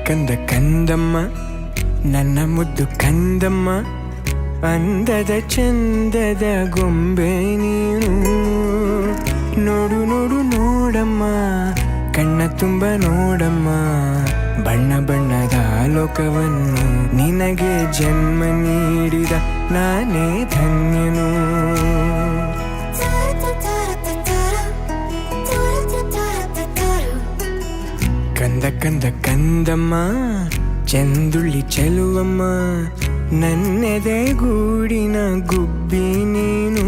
ಕಂದ ಕಂದಮ್ಮ ನನ್ನ ಮುದ್ದು ಕಂದಮ್ಮ, ಅಂದದ ಚಂದದ ಗೊಂಬೆ ನೀನು. ನೋಡು ನೋಡು ನೋಡಮ್ಮ, ಕಣ್ಣ ತುಂಬ ನೋಡಮ್ಮ, ಬಣ್ಣ ಬಣ್ಣದ ಲೋಕವನ್ನು ನಿನಗೆ ಜನ್ಮ ನೀಡಿದ ನಾನೇ ಧನ್ಯನು. ಕಂದ ಕಂದ ಕಂದಮ್ಮ, ಚಂದುಳ್ಳಿ ಚೆಲುವಮ್ಮ, ನನ್ನೆದೆ ಗೂಡಿನ ಗುಬ್ಬಿ ನೀನು.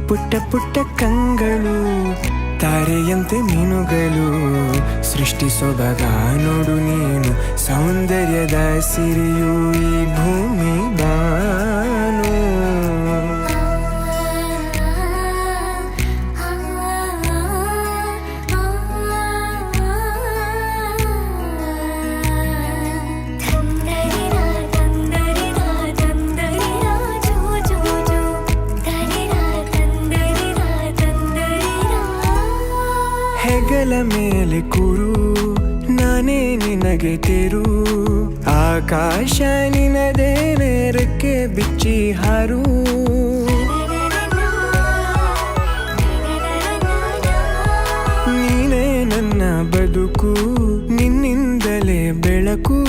ಪುಟ್ಟ ಪುಟ್ಟ ಕಂಗಳು ತಾರೆಯಂತೆ ಮೀನುಗಳು, ಸೃಷ್ಟಿ ಸೊಬಗ ನೋಡು ನೀನು, ಸೌಂದರ್ಯದ ಸಿರಿಯು ಈ ಭೂಮಿ ಬಾನು. ಹೆಗಲ ಮೇಲೆ ಕೂರು, ನಾನೇ ನಿನಗೆ ತೆರು, ಆಕಾಶ ನಿನದೇ ನೇರಕ್ಕೆ ಬಿಚ್ಚಿ ಹಾರು. ನೀನೇ ನನ್ನ ಬದುಕು, ನಿನ್ನಿಂದಲೇ ಬೆಳಕು,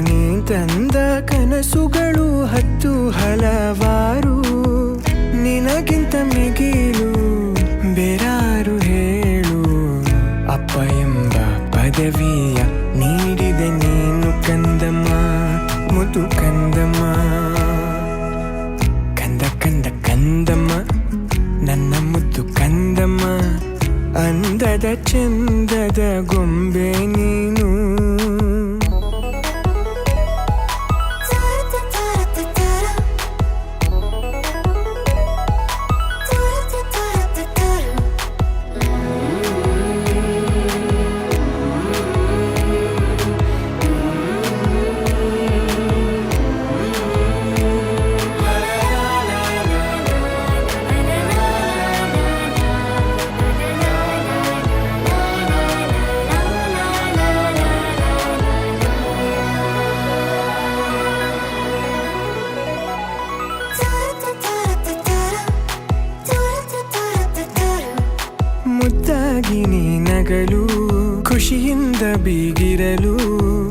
ನೀ ತಂದ ಕನಸುಗಳು ಹತ್ತು ಹಲವಾರು. ನಿನಗಿಂತ ಮಿಗಿಲು ಬೇರಾರು ಹೇಳು, ಅಪ್ಪ ಎಂಬ ಪದವಿಯ ನೀಡಿದೆ ನೀನು ಕಂದಮ್ಮ, ಮುದ್ದು ಕಂದಮ್ಮ. ಕಂದ ಕಂದ ಕಂದಮ್ಮ ನನ್ನ ಮುದ್ದು ಕಂದಮ್ಮ, ಅಂದದ ಚಂದದ ಗೊಂಬೆ ನೀನು. ಮುದ್ದಾಗಿ ನೀ ನಗಲು, ಖುಷಿಯಿಂದ ಬೀಗಿರಲು,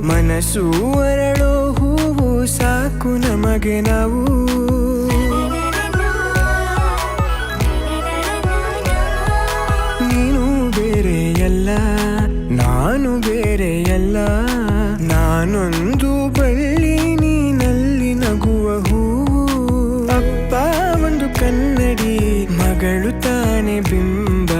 ಮನಸ್ಸು ಅರಳೋ ಹೂವು ಸಾಕು ನಮಗೆ ನಾವು. ನೀನು ಬೇರೆಯಲ್ಲ, ನಾನು ಬೇರೆಯಲ್ಲ, ನಾನೊಂದು ಬಳ್ಳಿ ನೀನಲ್ಲಿ ನಗುವ ಹೂವು. ಅಪ್ಪ ಒಂದು ಕನ್ನಡಿ, ಮಗಳು ತಾನೆ ಬಿಂಬ,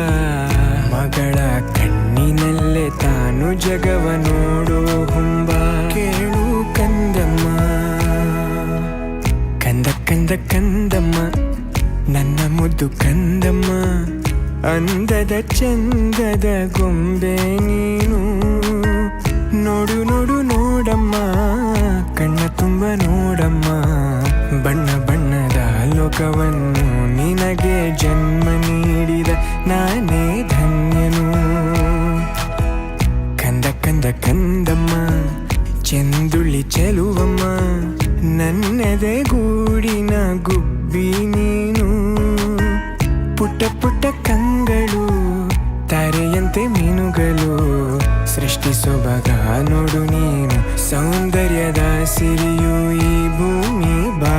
ಮಗಳ ಕಣ್ಣಿನಲ್ಲೇ ತಾನು ಜಗವ ನೋಡೋ ಹುಂಬ. ಕೇಳು ಕಂದಮ್ಮ, ಕಂದ ಕಂದ ಕಂದಮ್ಮ ನನ್ನ ಮುದ್ದು ಕಂದಮ್ಮ, ಅಂದದ ಚಂದದ ಗೊಂಬೆ ನೀನು. ನೋಡು ನೋಡು ನೋಡಮ್ಮ, ಕಣ್ಣ ತುಂಬ ನೋಡಮ್ಮ, ಬಣ್ಣ ಬಣ್ಣದ ಲೋಕವನ್ನು ನಿನಗೆ ಜನ್ಮ ನೀಡಿದ ನಾನೇ ಧನ್ಯನು. ಕಂದ ಕಂದ ಕಂದಮ್ಮ, ಚಂದುಳ್ಳಿ ಚೆಲುವಮ್ಮ, ನನ್ನೆದೆ ಗೂಡಿನ ಗುಬ್ಬಿ ನೀನು. ಪುಟ್ಟ ಪುಟ್ಟ ಕಂಗಳು ತಾರೆಯಂತೆ ಮೀನುಗಳು, ಸೃಷ್ಟಿ ಸೊಬಗ ನೋಡು ನೀನು, ಸೌಂದರ್ಯದ ಸಿರಿಯು ಈ ಭೂಮಿ ಬಾ.